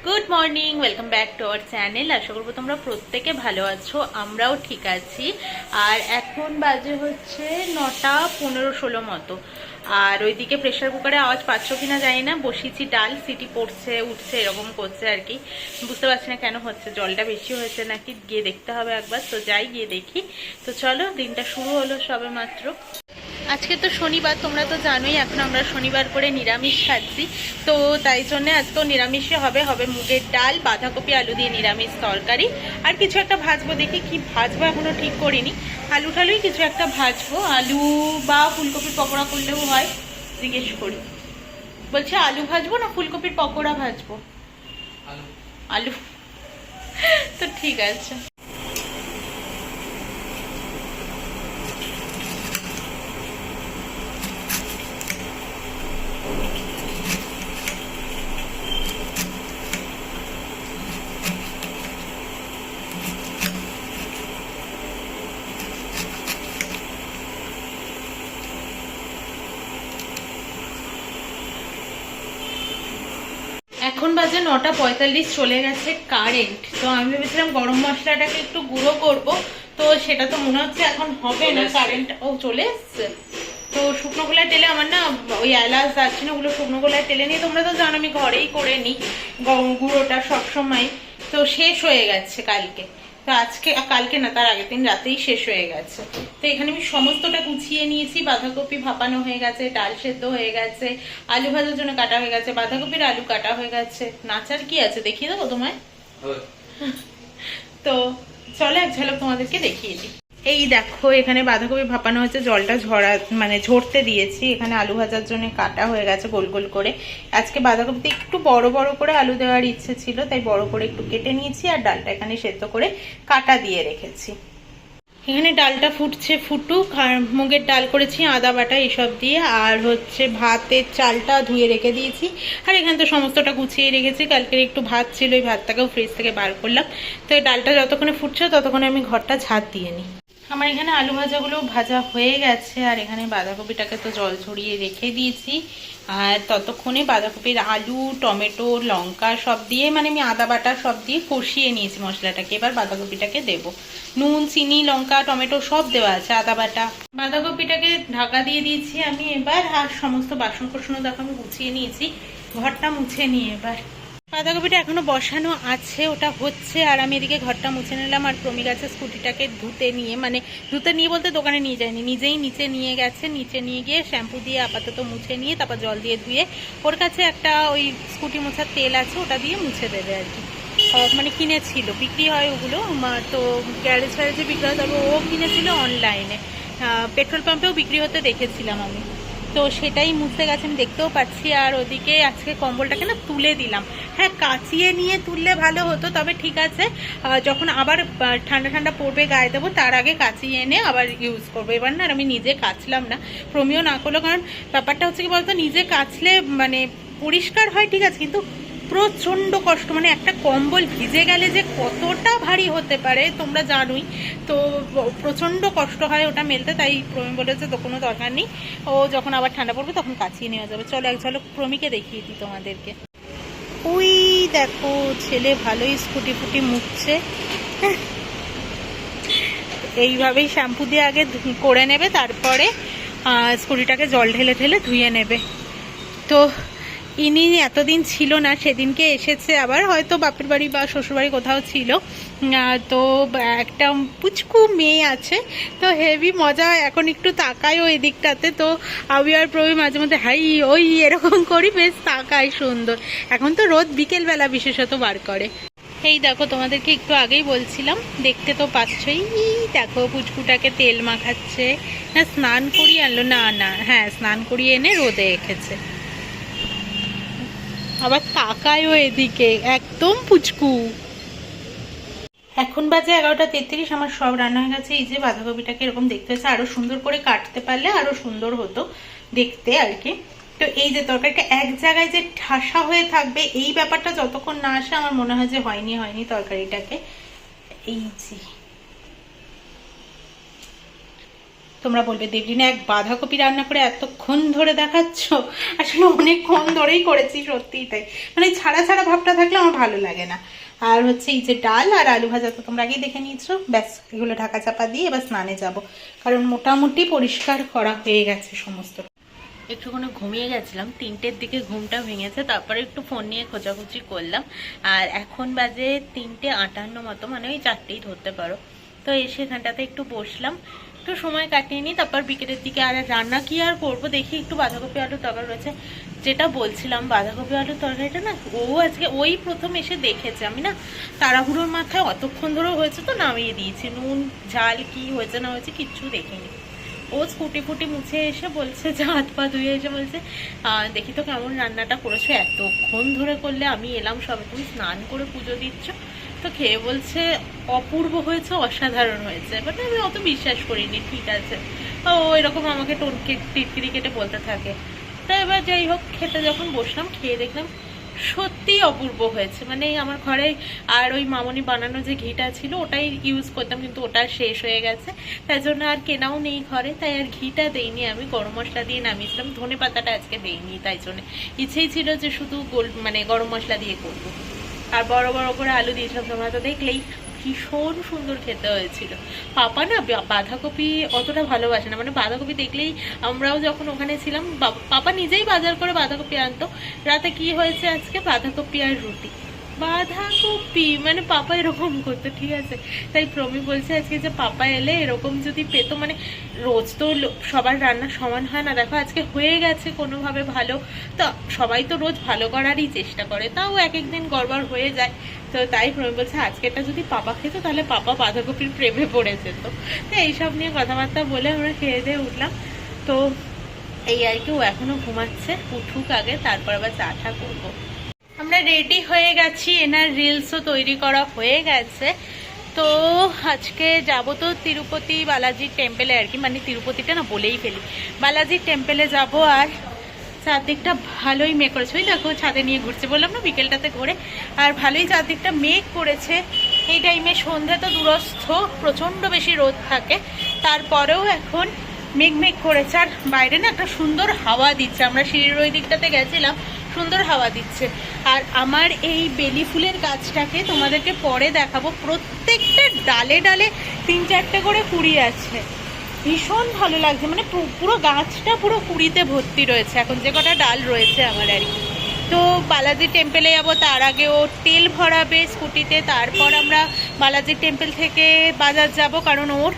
Good morning, welcome back to our channel. আশা করবো তোমরা প্রত্যেকে ভালো আছো, আমরাও ঠিক আছি। আর এখন বাজে হচ্ছে 9টা 15-16 মতো। আর ওইদিকে প্রেশার কুকারে আওয়াজ পাচ্ছ কিনা জানি না, বসিয়েছি ডাল, সিটি পড়ছে উঠছে এরকম করছে আর কি। বুঝতে পারছি না কেন হচ্ছে, জলটা বেশি হয়েছে নাকি গিয়ে দেখতে হবে একবার। তো যাই গিয়ে দেখি। তো চলো, দিনটা শুরু হলো সবে মাত্র। আজকে তো শনিবার, তোমরা তো জানোই এখন আমরা শনিবার করে নিরামিষ খাচ্ছি। তো তাই জন্য আজকেও নিরামিষে হবে মুগের ডাল, বাঁধাকপি আলু দিয়ে নিরামিষ তরকারি, আর কিছু একটা ভাজবো। দেখি কি ভাজবো এখনো ঠিক করিনি। আলু ঠালুই কিছু একটা ভাজবো, আলু বা ফুলকপির পকোড়া করলেও হয়। জিজ্ঞেস করি, বলছে আলু ভাজবো না ফুলকপির পকোড়া ভাজবো? আলু। তো ঠিক আছে। এখন বাজে 9টা 45, চলে গেছে কারেন্ট। তো আমি ভেবেছিলাম গরম মশলাটাকে একটু গুঁড়ো করব, তো সেটা তো মনে হচ্ছে এখন হবে না। কারেন্ট চলে এসছে। তো শুকনো গোলায় তেলে আমার না ওই এলাচ দারচিনি ওগুলো শুকনো গোলায় তেলে নিয়ে, তোমরা তো জানো আমি ঘরেই করে নিই গুঁড়োটা সবসময়। তো শেষ হয়ে গেছে কালকে। তো আজকে, কালকে না তার আগের দিন রাতেই শেষ হয়ে গেছে। তো এখানে আমি সমস্তটা গুছিয়ে নিয়েছি। বাঁধাকপি ভাপানো হয়ে গেছে, ডাল সেদ্ধ হয়ে গেছে, আলু ভাজার জন্য কাটা হয়ে গেছে, বাঁধাকপির আলু কাটা হয়ে গেছে। নাচার কি আছে দেখিয়ে দেবো তোমায়? তো চলো এক ঝলক তোমাদেরকে দেখিয়ে দিই। এই দেখো, এখানে বাঁধাকপি ভাপানো হচ্ছে, জলটা ঝরতে দিয়েছি। এখানে আলু ভাজার জন্য কাটা হয়ে গেছে গোল গোল করে। আজকে বাঁধাকপিতে একটু বড় বড় করে আলু দেওয়ার ইচ্ছে ছিল, তাই বড় করে একটু কেটে নিয়েছি। আর ডালটা এখানে সেদ্ধ করে কাটা দিয়ে রেখেছি। এখানে ডালটা ফুটছে, ফুটুক। আর মুগের ডাল করেছি আদা বাটা এসব দিয়ে। আর হচ্ছে ভাতের চালটা ধুয়ে রেখে দিয়েছি। আর এখানে তো সমস্তটা গুছিয়ে রেখেছি, কালকের একটু ভাত ছিল, ওই ভাতটাকেও ফ্রিজ থেকে বার করলাম। তো এই ডালটা যতক্ষণে ফুটছে ততক্ষণে আমি ঘরটা ঝাঁট দিয়ে নিই। আমার এখানে আলু ভাজাগুলো ভাজা হয়ে গেছে। আর এখানে বাঁধাকপিটাকে তো জল ঝরিয়ে রেখে দিয়েছি। আর ততক্ষণে বাঁধাকপির আলু, টমেটো, লঙ্কা সব দিয়ে, মানে আমি আদা বাটা সব দিয়ে কষিয়ে নিয়েছি মশলাটাকে। এবার বাঁধাকপিটাকে দেবো। নুন, চিনি, লঙ্কা, টমেটো সব দেওয়া আছে, আদা বাটা। বাঁধাকপিটাকে ঢাকা দিয়ে দিয়েছি আমি এবার। আর সমস্ত বাসন কোসনও দেখো আমি গুছিয়ে নিয়েছি। ঘরটা মুছে নিয়ে এবার বাঁধাকপিটা এখনো বসানো আছে, ওটা হচ্ছে। আর আমি এদিকে ঘরটা মুছে নিলাম। আর প্রমি গাছে স্কুটিটাকে ধুতে নিয়ে বলতে দোকানে নিয়ে যায়নি, নিজেই নিচে নিয়ে গেছে। নিচে নিয়ে গিয়ে শ্যাম্পু দিয়ে আপাতত মুছে নিয়ে তারপর জল দিয়ে ধুয়ে, ওর কাছে একটা ওই স্কুটি মোছার তেল আছে, ওটা দিয়ে মুছে দেবে আর কি। মানে কিনেছিল, বিক্রি হয় ওগুলো। তো গ্যারেজ ফ্যারেজে বিক্রি হয়, তবে ও কিনেছিল অনলাইনে। পেট্রোল পাম্পেও বিক্রি হতে দেখেছিলাম আমি। তো সেটাই মুছতে গেছে, আমি দেখতেও পাচ্ছি। আর ওদিকে আজকে কম্বলটাকে না তুলে দিলাম। হ্যাঁ, কাচিয়ে নিয়ে তুললে ভালো হতো, তবে ঠিক আছে, যখন আবার ঠান্ডা ঠান্ডা পড়বে গায়ে দেবো তার আগে কাচিয়ে এনে আবার ইউজ করবো। এবার না আমি নিজে কাচলাম না, প্রমিও না করলো। কারণ ব্যাপারটা হচ্ছে কি বলতো, নিজে কাচলে মানে পরিষ্কার হয় ঠিক আছে, কিন্তু প্রচণ্ড কষ্ট। মানে একটা কম্বল ভিজে গেলে যে কতটা ভারী হতে পারে তোমরা জানোই। তো প্রচণ্ড কষ্ট হয় ওটা মেলতে। তাই প্রমি বলেছে তো কোনো দরকার নেই, ও যখন আবার ঠান্ডা পড়বে তখন কাচিয়ে নেওয়া যাবে। চলো এক ঝলক প্রমিকে দেখিয়ে দিই তোমাদেরকে। ওই দেখো, ছেলে ভালোই স্কুটি ফুটি মুছছে। এইভাবেই শ্যাম্পু দিয়ে আগে করে নেবে, তারপরে স্কুটিটাকে জল ঢেলে ঢেলে ধুয়ে নেবে। তো ইনি এতদিন ছিল না, সেদিনকে এসেছে আবার, হয়তো বাপের বাড়ি বা শ্বশুরবাড়ি কোথাও ছিল। তো একটা পুচকু মেয়ে আছে, তো হেভি মজা। এখন একটু তাকাই ওই দিকটাতে, তো আমি আর প্রবী মাঝে মধ্যে হাই ওই এরকম করি, বেশ তাকাই, সুন্দর। এখন তো রোদ বিকেলবেলা বিশেষত বার করে। এই দেখো, তোমাদেরকে একটু আগেই বলছিলাম, দেখতে তো পাচ্ছই। দেখো পুচকুটাকে তেল মাখাচ্ছে। না স্নান করিয়ে আনলো, না হ্যাঁ স্নান করিয়ে এনে রোদে রেখেছে। আবার তাকায়ও এদিকে, একদম পুচকু। এখন বাজে 11:33, আমার সব রান্না হয়ে গেছে। এই যে বাঁধাকপিটাকে এরকম দেখতে হচ্ছে, আরো সুন্দর করে কাটতে পারলে আরো সুন্দর হতো দেখতে আর কি। তো এই যে তরকারিটা এক জায়গায় যে ঠাসা হয়ে থাকবে, এই ব্যাপারটা যতক্ষণ না আসে আমার মনে হয় যে হয়নি তরকারিটাকে। এই যে তো তোমরা বলবে দেবলিনা এক বাঁধাকপি রান্না করে এতক্ষণ ধরে দেখাচ্ছ, আসলে অনেকক্ষণ ধরেই করেছি, সত্যিই তাই। মানে ছাড়া ছাড়া ভাবটা থাকলে আমার ভালো লাগে না। আর হচ্ছে এই যে ডাল আর আলু ভাজা তো তোমরা আগেই দেখে নিয়েছো, ব্যাস এগুলো ঢাকা চাপা দিয়ে এবার স্নানে যাব, কারণ মোটামুটি পরিষ্কার করা হয়ে গেছে সমস্ত। একটুখানি ঘুমিয়ে গেছিলাম, 3টের দিকে ঘুমটা ভেঙেছে, তারপরে একটু ফোন নিয়ে খোঁজাখুঁজি করলাম। আর এখন বাজে 3:58 মতো, মানে ওই 4টেই ধরতে পারো। তো এসে এখানটাতে একটু বসলাম, একটু সময় কাটিয়ে নিই, তারপর বিকেলের দিকে আর রান্না কি আর করবো দেখি, একটু বাঁধাকপি আলুর তরকারি রয়েছে। যেটা বলছিলাম বাঁধাকপি আলুর তরকারিটা না, ও আজকে ওই প্রথম এসে দেখেছে, আমি না তাড়াহুড়োর মাথায় অতক্ষণ ধরে হয়েছে তো নামিয়ে দিয়েছি, নুন ঝাল কি হয়েছে না হয়েছে কিচ্ছু দেখিনি। ও স্কুটি ফুটি মুছে এসে বলছে, যে হাত পা ধুয়ে এসে বলছে দেখি তো কেমন রান্নাটা করেছো, এতক্ষণ ধরে করলে, আমি এলাম সবে, তুমি স্নান করে পুজো দিচ্ছ। তো খেয়ে বলছে অপূর্ব হয়েছে, অসাধারণ হয়েছে। বাট আমি অত বিশ্বাস করিনি, ঠিক আছে, ও এরকম আমাকে টিটকিরি কেটে বলতে থাকে। তো এবার যাই হোক, খেতে যখন বসলাম, খেয়ে দেখলাম সত্যি অপূর্ব হয়েছে। মানে আমার ঘরে আর ওই মামনি বানানো যে ঘিটা ছিল ওটাই ইউজ করতাম, কিন্তু ওটা শেষ হয়ে গেছে, তাই জন্য আর কেনাও নেই ঘরে, তাই আর ঘিটা দেইনি। আমি গরম মশলা দিয়ে নামিয়েছিলাম, ধনে পাতাটা আজকে দেইনি, তাই জন্য ইচ্ছেই ছিল যে শুধু মানে গরম মশলা দিয়ে করবো। আর বড় বড় করে আলু দিয়েছিলাম, তোমরা তো দেখলেই, ভীষণ সুন্দর খেতে হয়েছিল। পাপা না বাঁধাকপি অতটা ভালোবাসে না, মানে বাঁধাকপি দেখলেই, আমরাও যখন ওখানে ছিলাম পাপা নিজেই বাজার করে বাঁধাকপি আনতো। রাতে কি হয়েছে আজকে, বাঁধাকপি আর রুটি, বাঁধাকপি, মানে পাপা এরকম করতো, ঠিক আছে। তাই প্রমি বলছে আজকে যে পাপা এলে এরকম যদি পেতো, মানে রোজ তো সবার রান্না সমান হয় না, দেখো আজকে হয়ে গেছে কোনোভাবে ভালো, তো সবাই তো রোজ ভালো করারই চেষ্টা করে, তাও এক একদিন গড়বড় হয়ে যায়। তো তাই প্রমি বলছে আজকেটা যদি পাপা খেত তাহলে পাপা বাঁধাকপির প্রেমে পড়ে যেত। তো এইসব নিয়ে কথাবার্তা বলে আমরা খেয়ে দিয়ে উঠলাম। তো এই আর কি, ও এখনো ঘুমাচ্ছে, উঠুক আগে, তারপর আবার চা টা করবো। আমরা রেডি হয়ে গেছি, এনার রিলসও তৈরি করা হয়ে গেছে। তো আজকে যাব তো তিরুপতি বালাজি টেম্পেলে আর কি, মানে তিরুপতিটা না বলেই ফেলি, বালাজি টেম্পেলে যাব। আর চারদিকটা ভালোই মেঘ করেছে, ওই দেখো ছাদে নিয়ে ঘুরছে, বললাম না বিকেলটাতে ঘুরে, আর ভালোই চারদিকটা মেঘ করেছে। এই টাইমে সন্ধ্যা তো দূরস্থ, প্রচণ্ড বেশি রোদ থাকে, তারপরেও এখন মেঘ মেঘ করেছে। আর বাইরে না একটা সুন্দর হাওয়া দিচ্ছে, আমরা সিঁড়ির ওই দিকটাতে গেছিলাম, সুন্দর হাওয়া দিচ্ছে। আর আমার এই বেলি ফুলের গাছটাকে তোমাদেরকে পরে দেখাবো, প্রত্যেকটা ডালে ডালে 3-4টে করে কুড়ি আছে, ভীষণ ভালো লাগছে। মানে পুরো গাছটা পুরো কুড়িতে ভর্তি রয়েছে এখন, যে কটা ডাল রয়েছে আমার আর কি। তো বালাজি টেম্পেলে যাবো, তার আগে ও তেল ভরাবে স্কুটিতে, তারপর আমরা বালাজি টেম্পেল থেকে বাজার যাব, কারণ ওর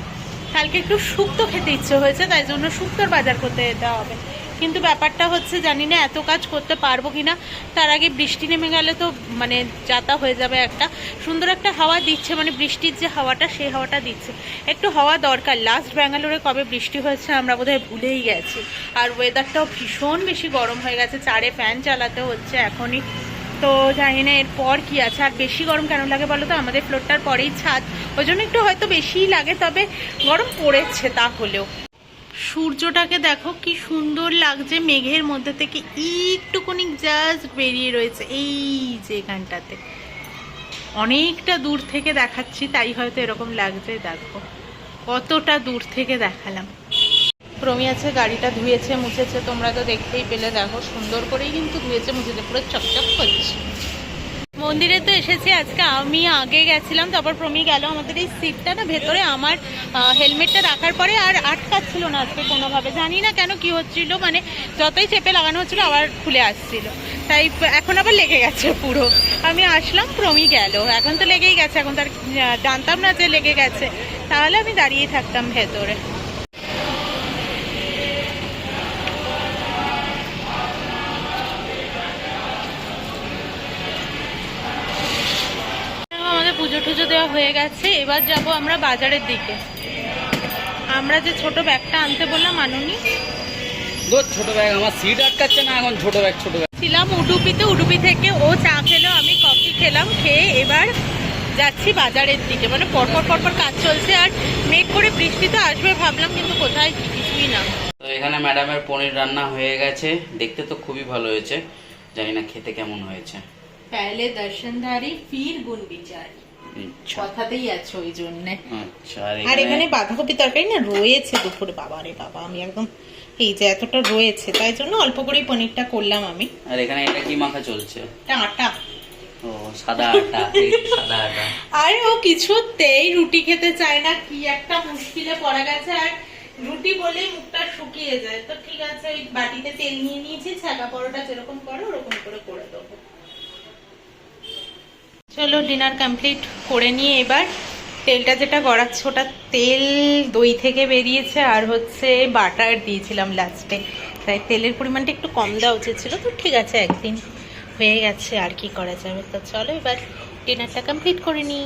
কালকে একটু শুক্তো খেতে ইচ্ছে হয়েছে, তাই জন্য শুক্তোর বাজার করতে যেতে হবে। কিন্তু ব্যাপারটা হচ্ছে জানি না এত কাজ করতে পারবো কিনা, তার আগে বৃষ্টি নেমে গেলে তো মানে যাতা হয়ে যাবে। একটা সুন্দর একটা হাওয়া দিচ্ছে, মানে বৃষ্টির যে হাওয়াটা সেই হাওয়াটা দিচ্ছে, একটু হাওয়া দরকার। লাস্ট ব্যাঙ্গালোরে কবে বৃষ্টি হয়েছে আমরা বোধহয় ভুলেই গেছি। আর ওয়েদারটাও ভীষণ বেশি গরম হয়ে গেছে, চারে ফ্যান চালাতে হচ্ছে এখনই। তো জানি না এরপর কি আছে। আর বেশি গরম কেন লাগে বলো তো, আমাদের ফ্লোরটার পরেই ছাদ, ওই জন্য একটু হয়তো বেশিই লাগে, তবে গরম পড়েছে তাহলেও। সূর্যটাকে দেখো কি সুন্দর লাগছে, মেঘের মধ্যে থেকে একটুখানি জাস্ট বেরিয়ে রয়েছে এই যে এখানটাতে, অনেকটা দূর থেকে দেখাচ্ছি তাই হয়তো এরকম লাগছে। দেখো কতটা দূর থেকে দেখালাম। প্রমি আছে, গাড়িটা ধুয়েছে মুছেছে, তোমরা তো দেখতেই পেলে, দেখো সুন্দর করেই কিন্তু ধুয়েছে মুছেছে, পুরো চকচক করছে। মন্দিরে তো এসেছি আজকে, আমি আগে গেছিলাম, তারপর প্রমি গেল। আমাদের এই সিটটা না ভেতরে, আমার হেলমেটটা রাখার পরে আর আটকাচ্ছিল না আজকে কোনোভাবে, জানি না কেন কি হচ্ছিল, মানে যতই চেপে লাগানো হচ্ছিল আবার খুলে আসছিল, তাই এখন আবার লেগে গেছে পুরো। আমি আসলাম, প্রমি গেল, এখন তো লেগেই গেছে, এখন তার জানতাম না যে লেগে গেছে, তাহলে আমি দাঁড়িয়েই থাকতাম ভেতরে। পুজো টুজো দেওয়া হয়ে গেছে, এবার যাব আমরা বাজারের দিকে। আমরা যে ছোট ব্যাগটা আনতে বললাম আনুনি, ছোট ব্যাগ আমার সিট আটকাচ্ছে না, এখন ছোট ব্যাগ ছিলাম উডুপিতে, উডুপি থেকে ও চা খেলো, আমি কফি খেলাম, খেয়ে এবার যাচ্ছি বাজারের দিকে। মানে পরপর পরপর কাজ চলছে, আর মেঘ করে বৃষ্টি তো আসবে ভাবলাম, কিন্তু কোথায় কিছুই না। তো এখানে ম্যাডামের পনির রান্না হয়ে গেছে, দেখতে তো খুবই ভালো হয়েছে, জানি না খেতে কেমন হয়েছে। पहले दर्शनधारी फिर गुण विचारी। আচ্ছা কথাতেই আছে ওই জন্যে। আচ্ছা। আর এখানে বাঁধাকপি তরকারি না রয়েছে দুপুরে, বাবা রে বাবা, আমি একদম এই যে এতটা রয়েছে, তাই জন্য অল্প করেই পনিরটা করলাম আমি। আর এখানে এটা কি মাখা চলছে? এটা আটা। ও সাদা আটা, এই সাদা আটা। আর ও কিছুতেই রুটি খেতে চায় না, কি একটা মুশকিলে পড়া গেছে। আর রুটি বলেই মুখটা শুকিয়ে যায়, তো ঠিক আছে ওই বাটিতে তেল নিয়ে নিয়েছি, ছাকা পরোটা যেরকম করো ওরকম করে দেবো। চলো ডিনার কমপ্লিট করে নিয়ে এবার তেলটা যেটা গড়াচ্ছে ওটা তেল দই থেকে বেরিয়েছে, আর হচ্ছে বাটার দিয়েছিলাম লাস্টে, তাই তেলের পরিমাণটা একটু কম দেওয়া উচিত ছিল, তো ঠিক আছে একদিন হয়ে গেছে, আর কি করা যাবে। তো চলো এবার ডিনারটা কমপ্লিট করে নিই।